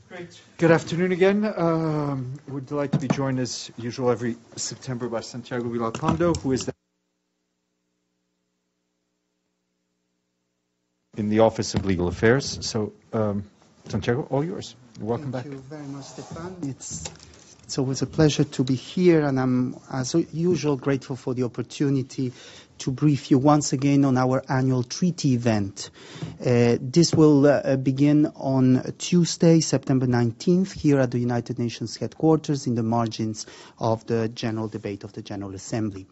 Great. Good afternoon again. We're delighted to be joined as usual every September by Santiago Villalpando, who is in the Office of Legal Affairs. So, Santiago, all yours. Welcome back. Thank you very much, Stefan. It's always a pleasure to be here, and I'm, as usual, grateful for the opportunity to brief you once again on our annual treaty event. This will begin on Tuesday, September 19th, here at the United Nations headquarters in the margins of the general debate of the General Assembly.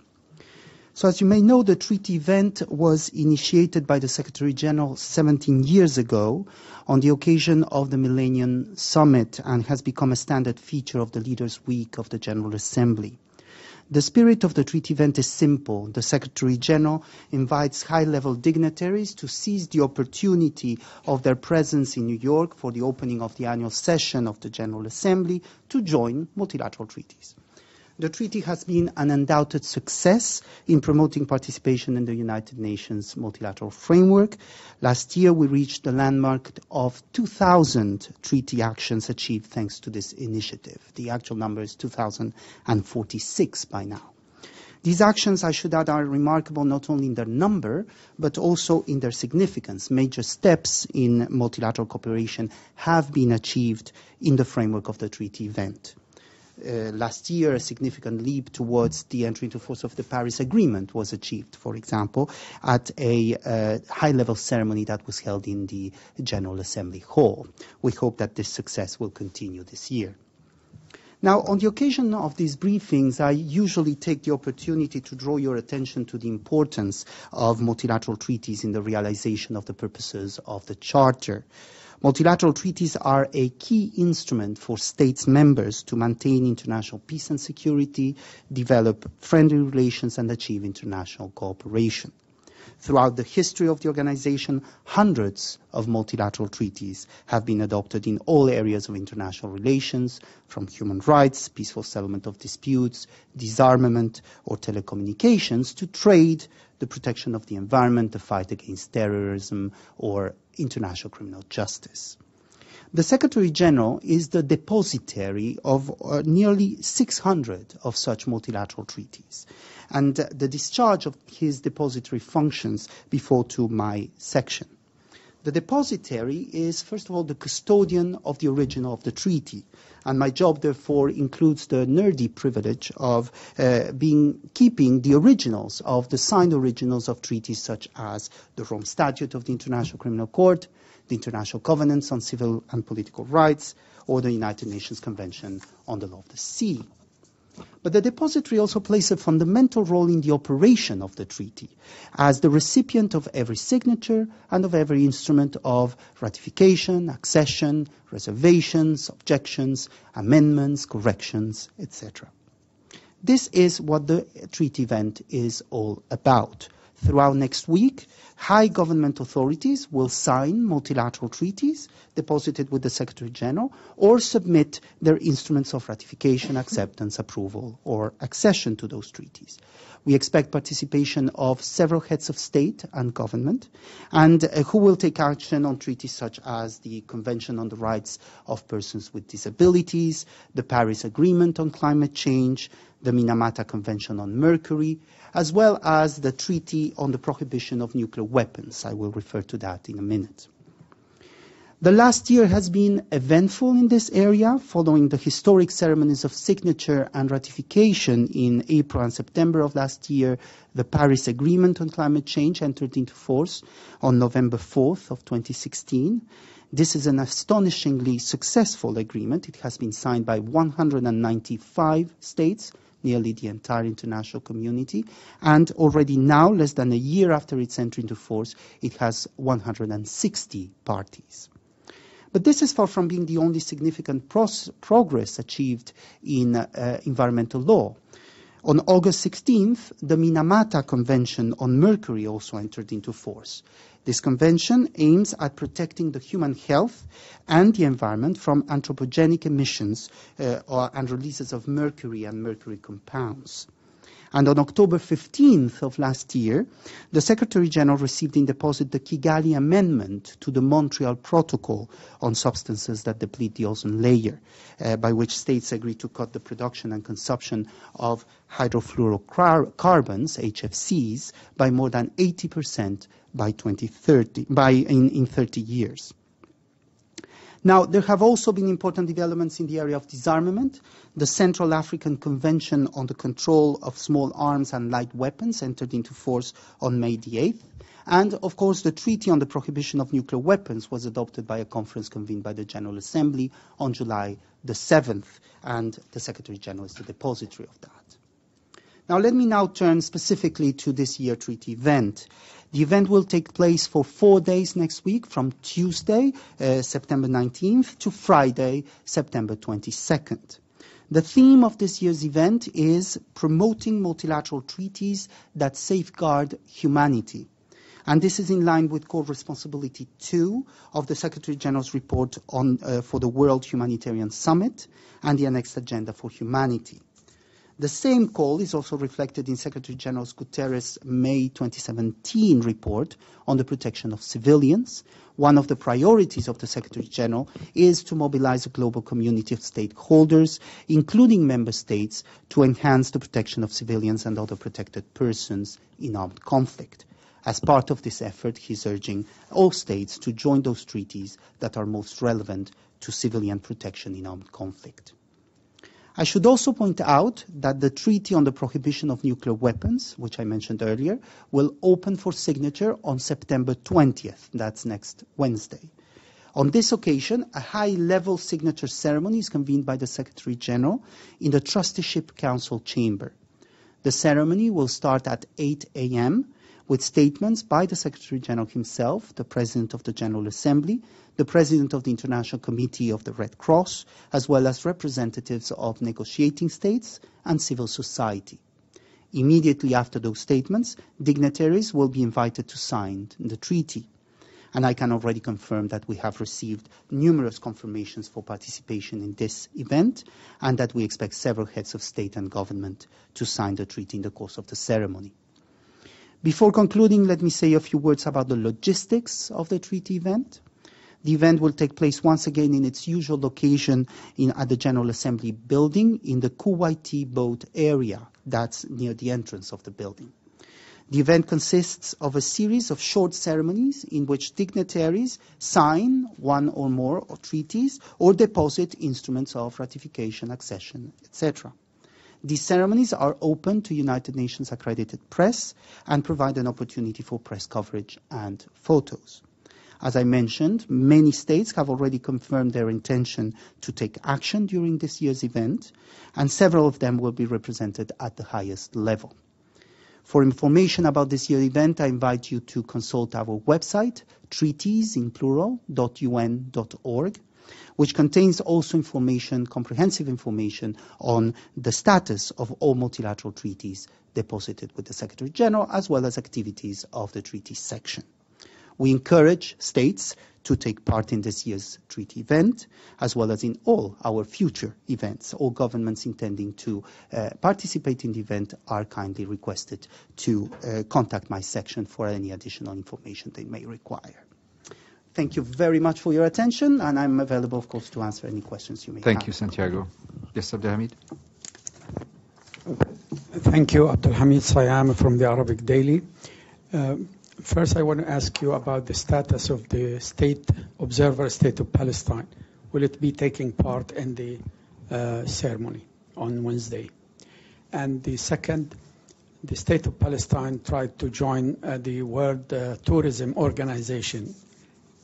So as you may know, the treaty event was initiated by the Secretary General 17 years ago on the occasion of the Millennium Summit and has become a standard feature of the Leaders' Week of the General Assembly. The spirit of the treaty event is simple. The Secretary General invites high-level dignitaries to seize the opportunity of their presence in New York for the opening of the annual session of the General Assembly to join multilateral treaties. The treaty has been an undoubted success in promoting participation in the United Nations multilateral framework. Last year, we reached the landmark of 2,000 treaty actions achieved thanks to this initiative. The actual number is 2,046 by now. These actions, I should add, are remarkable not only in their number, but also in their significance. Major steps in multilateral cooperation have been achieved in the framework of the treaty event. Last year, a significant leap towards the entry into force of the Paris Agreement was achieved, for example, at a high-level ceremony that was held in the General Assembly Hall. We hope that this success will continue this year. Now, on the occasion of these briefings, I usually take the opportunity to draw your attention to the importance of multilateral treaties in the realization of the purposes of the Charter. Multilateral treaties are a key instrument for states members to maintain international peace and security, develop friendly relations, and achieve international cooperation. Throughout the history of the organization, hundreds of multilateral treaties have been adopted in all areas of international relations, from human rights, peaceful settlement of disputes, disarmament, or telecommunications, to trade, the protection of the environment, the fight against terrorism, or international criminal justice. The Secretary General is the depositary of nearly 600 of such multilateral treaties, and the discharge of his depository functions befall to my section. The depositary is, first of all, the custodian of the original of the treaty, and my job, therefore, includes the nerdy privilege of keeping the originals of the signed originals of treaties such as the Rome Statute of the International Criminal Court, the International Covenants on Civil and Political Rights, or the United Nations Convention on the Law of the Sea. But the depository also plays a fundamental role in the operation of the treaty, as the recipient of every signature and of every instrument of ratification, accession, reservations, objections, amendments, corrections, etc. This is what the treaty event is all about. Throughout next week, high government authorities will sign multilateral treaties deposited with the Secretary General or submit their instruments of ratification, acceptance, approval, or accession to those treaties. We expect participation of several heads of state and government, and who will take action on treaties such as the Convention on the Rights of Persons with Disabilities, the Paris Agreement on Climate Change, the Minamata Convention on Mercury, as well as the Treaty on the Prohibition of Nuclear Weapons. I will refer to that in a minute. The last year has been eventful in this area, following the historic ceremonies of signature and ratification in April and September of last year. The Paris Agreement on Climate Change entered into force on November 4th of 2016. This is an astonishingly successful agreement. It has been signed by 195 states, nearly the entire international community, and already now, less than a year after its entry into force, it has 160 parties. But this is far from being the only significant progress achieved in environmental law. On August 16th, the Minamata Convention on Mercury also entered into force. This convention aims at protecting the human health and the environment from anthropogenic emissions and releases of mercury and mercury compounds. And on October 15th of last year, the Secretary General received in deposit the Kigali Amendment to the Montreal Protocol on substances that deplete the ozone layer, by which states agreed to cut the production and consumption of hydrofluorocarbons, HFCs, by more than 80% by 2030, in 30 years. Now, there have also been important developments in the area of disarmament. The Central African Convention on the Control of Small Arms and Light Weapons entered into force on May the 8th. And, of course, the Treaty on the Prohibition of Nuclear Weapons was adopted by a conference convened by the General Assembly on July the 7th, and the Secretary General is the depository of that. Now, let me now turn specifically to this year treaty event. The event will take place for 4 days next week, from Tuesday, September 19th, to Friday, September 22nd. The theme of this year's event is promoting multilateral treaties that safeguard humanity. And this is in line with core responsibility 2 of the Secretary General's report on, for the World Humanitarian Summit and the annexed agenda for humanity. The same call is also reflected in Secretary General Guterres' May 2017 report on the protection of civilians. One of the priorities of the Secretary General is to mobilize a global community of stakeholders, including member states, to enhance the protection of civilians and other protected persons in armed conflict. As part of this effort, he is urging all states to join those treaties that are most relevant to civilian protection in armed conflict. I should also point out that the Treaty on the Prohibition of Nuclear Weapons, which I mentioned earlier, will open for signature on September 20th. That's next Wednesday. On this occasion, a high-level signature ceremony is convened by the Secretary General in the Trusteeship Council chamber. The ceremony will start at 8 a.m. with statements by the Secretary General himself, the President of the General Assembly, the President of the International Committee of the Red Cross, as well as representatives of negotiating states and civil society. Immediately after those statements, dignitaries will be invited to sign the treaty. And I can already confirm that we have received numerous confirmations for participation in this event, and that we expect several heads of state and government to sign the treaty in the course of the ceremony. Before concluding, let me say a few words about the logistics of the treaty event. The event will take place once again in its usual location at the General Assembly building in the Kuwaiti boat area. That's near the entrance of the building. The event consists of a series of short ceremonies in which dignitaries sign one or more treaties or deposit instruments of ratification, accession, etc. These ceremonies are open to United Nations accredited press and provide an opportunity for press coverage and photos. As I mentioned, many states have already confirmed their intention to take action during this year's event, and several of them will be represented at the highest level. For information about this year's event, I invite you to consult our website, treaties in plural, .un.org, which contains also information, comprehensive information on the status of all multilateral treaties deposited with the Secretary General, as well as activities of the treaties section. We encourage states to take part in this year's treaty event, as well as in all our future events. All governments intending to participate in the event are kindly requested to contact my section for any additional information they may require. Thank you very much for your attention, and I'm available, of course, to answer any questions you may have. Thank you, Santiago. Yes, Abdelhamid? Thank you, Abdelhamid Sayam from the Arabic Daily. First, I want to ask you about the status of the state observer state of Palestine. Will it be taking part in the ceremony on Wednesday? And the second, the state of Palestine tried to join the World Tourism Organization.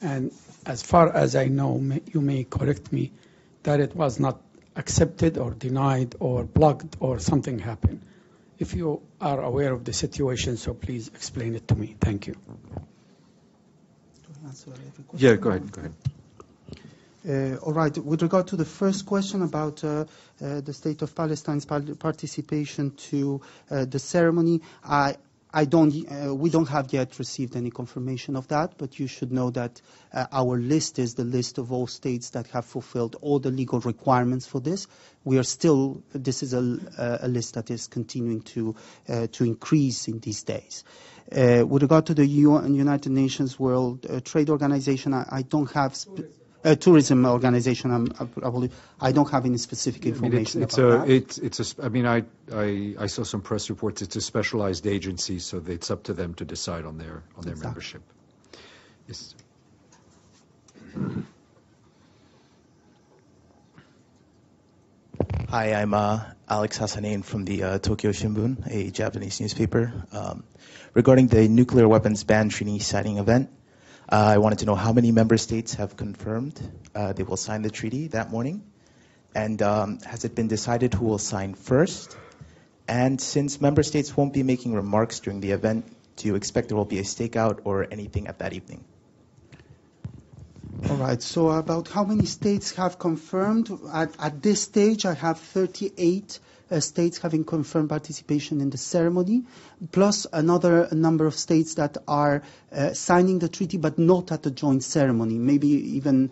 And as far as I know, you may correct me, that it was not accepted or denied or blocked or something happened. If you are aware of the situation, so please explain it to me. Thank you. Yeah, go ahead. All right. With regard to the first question about the State of Palestine's participation to the ceremony, I we don't have yet received any confirmation of that, but you should know that our list is the list of all states that have fulfilled all the legal requirements for this. This is a list that is continuing to increase in these days. With regard to the United Nations World Trade Organization, I don't have tourism organization. I don't have any specific information about that. I saw some press reports. It's a specialized agency, so it's up to them to decide on their membership. Yes. Hi, I'm Alex Hassanein from the Tokyo Shimbun, a Japanese newspaper. Regarding the nuclear weapons ban treaty signing event, I wanted to know how many member states have confirmed they will sign the treaty that morning, and has it been decided who will sign first? And since member states won't be making remarks during the event, do you expect there will be a stakeout or anything at that evening? All right, so about how many states have confirmed? At this stage, I have 38 states having confirmed participation in the ceremony, plus another number of states that are signing the treaty but not at the joint ceremony, maybe even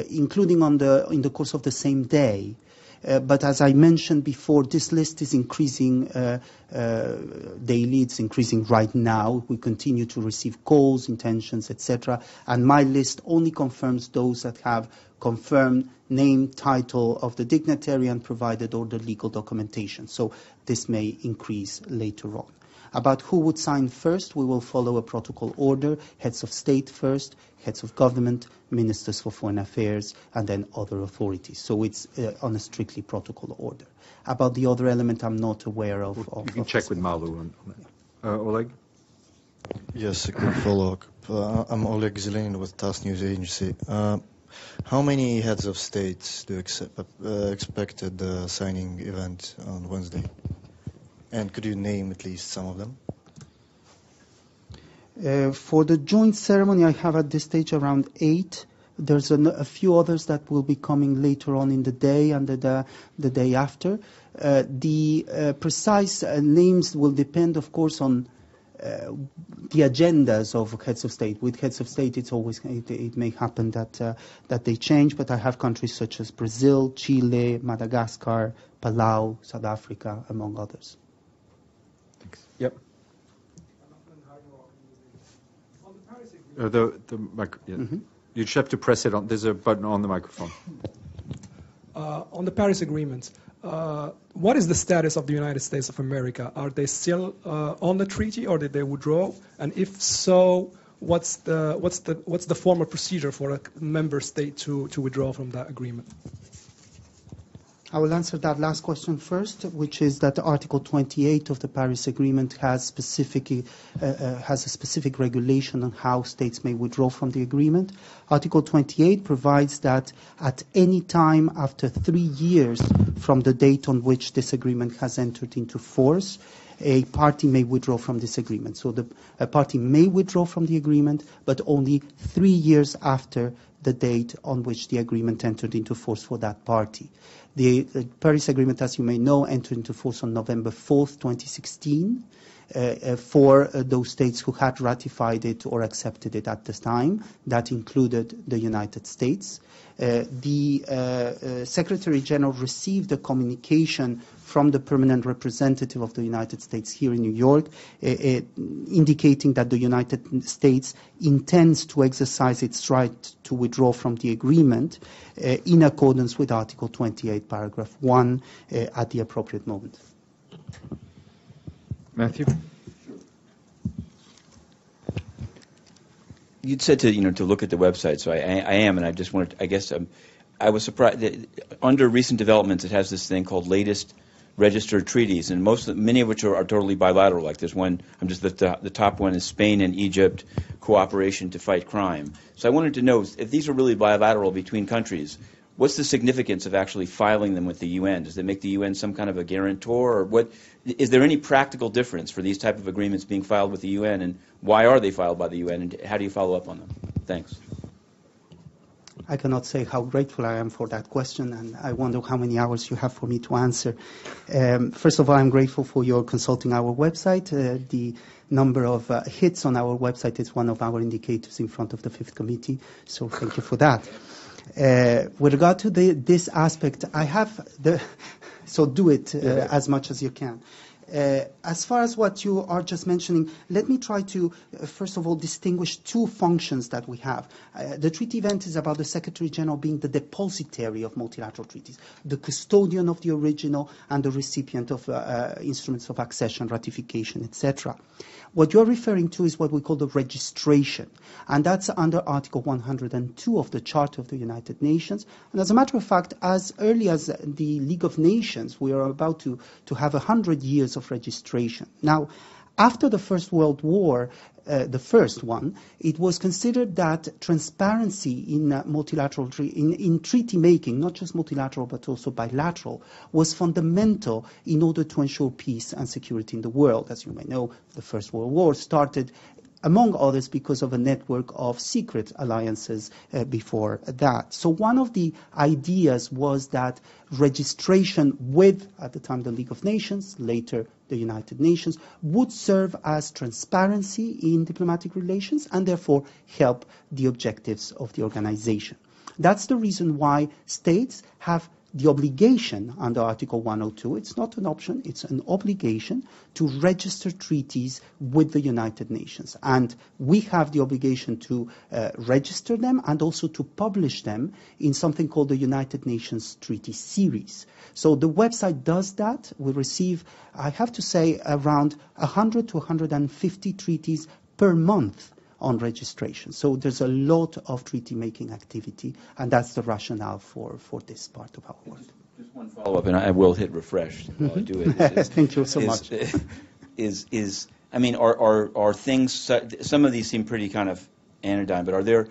including in the course of the same day. But as I mentioned before, this list is increasing daily. It's increasing right now. We continue to receive calls, intentions, etc. And my list only confirms those that have confirmed name, title of the dignitary and provided all the legal documentation. So this may increase later on. About who would sign first, we will follow a protocol order, heads of state first, heads of government, ministers for foreign affairs, and then other authorities. So it's on a strictly protocol order. About the other element, I'm not aware of. You can check with Malu on that. Oleg? Yes, a quick follow-up. I'm Oleg Zelenin with TASS News Agency. How many heads of states do you expect at the signing event on Wednesday? And could you name at least some of them? For the joint ceremony, I have at this stage around 8. There's a few others that will be coming later on in the day and the day after. The precise names will depend, of course, on the agendas of heads of state. With heads of state, it may happen that they change, but I have countries such as Brazil, Chile, Madagascar, Palau, South Africa, among others. Yep. You just have to press it on. There's a button on the microphone. On the Paris Agreement, what is the status of the United States of America? Are they still on the treaty, or did they withdraw? And if so, what's the formal procedure for a member state to withdraw from that agreement? I will answer that last question first, which is that Article 28 of the Paris Agreement has a specific regulation on how states may withdraw from the agreement. Article 28 provides that at any time after 3 years from the date on which this agreement has entered into force, a party may withdraw from this agreement. So a party may withdraw from the agreement, but only 3 years after the date on which the agreement entered into force for that party. The Paris Agreement, as you may know, entered into force on November 4th, 2016, for those states who had ratified it or accepted it at the time. That included the United States. The Secretary General received a communication from the permanent representative of the United States here in New York, indicating that the United States intends to exercise its right to withdraw from the agreement in accordance with Article 28, paragraph 1, at the appropriate moment. Matthew? You'd said to look at the website, so I am, and I just wanted I guess I was surprised that under recent developments it has this thing called latest registered treaties, and many of which are totally bilateral. Like there's one, the top one is Spain and Egypt cooperation to fight crime. So I wanted to know if these are really bilateral between countries, what's the significance of actually filing them with the UN? Does it make the UN some kind of a guarantor, or what? Is there any practical difference for these type of agreements being filed with the UN, and why are they filed by the UN, and how do you follow up on them? Thanks. I cannot say how grateful I am for that question, and I wonder how many hours you have for me to answer. First of all, I'm grateful for your consulting our website. The number of hits on our website is one of our indicators in front of the Fifth Committee, so thank you for that. With regard to this aspect, I have so do it as much as you can. As far as what you are just mentioning, let me try to, first of all, distinguish two functions that we have. The treaty event is about the Secretary General being the depositary of multilateral treaties, the custodian of the original and the recipient of instruments of accession, ratification, etc. What you're referring to is what we call the registration, and that's under Article 102 of the Charter of the United Nations. And as a matter of fact, as early as the League of Nations, we are about to have 100 years of registration. Now, after the First World War, the first one, it was considered that transparency in multilateral in treaty making, not just multilateral but also bilateral, was fundamental in order to ensure peace and security in the world. As you may know, the First World War started, among others, because of a network of secret alliances before that. So one of the ideas was that registration with, at the time, the League of Nations, later the United Nations, would serve as transparency in diplomatic relations and therefore help the objectives of the organization. That's the reason why states have the obligation under Article 102, it's not an option, it's an obligation to register treaties with the United Nations. And we have the obligation to register them and also to publish them in something called the United Nations Treaty Series. So the website does that. We receive, I have to say, around 100 to 150 treaties per month on registration. So there's a lot of treaty-making activity, and that's the rationale for this part of our work. Just one follow-up, and I will hit refresh while I do it. Thank you so much. I mean, are things, some of these seem pretty kind of anodyne, but are there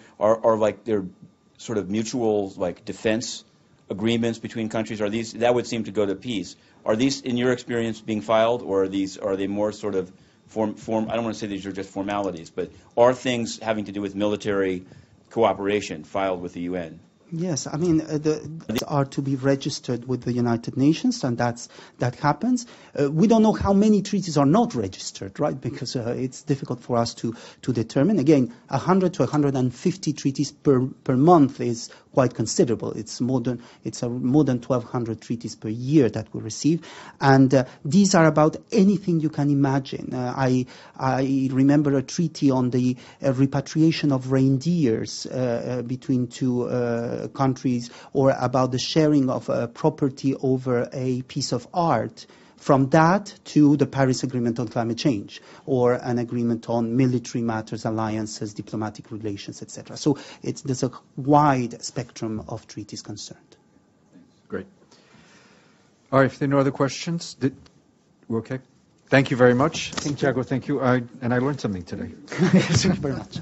sort of mutual, like, defense agreements between countries? Are these, that would seem to go to peace. Are these, in your experience, being filed, or are they more sort of I don't want to say these are just formalities, but are things having to do with military cooperation filed with the UN? Yes, I mean, these are to be registered with the United Nations, and that happens. We don't know how many treaties are not registered, right? Because it's difficult for us to determine. Again, 100 to 150 treaties per month is quite considerable. It's more than 1,200 treaties per year that we receive, and these are about anything you can imagine. I remember a treaty on the repatriation of reindeers between two countries, or about the sharing of property over a piece of art. From that to the Paris Agreement on climate change, or an agreement on military matters, alliances, diplomatic relations, etc. So there's a wide spectrum of treaties concerned. Great. All right, if there are no other questions, we're okay. Thank you very much. Santiago, thank you. And I learned something today. Thank you very much.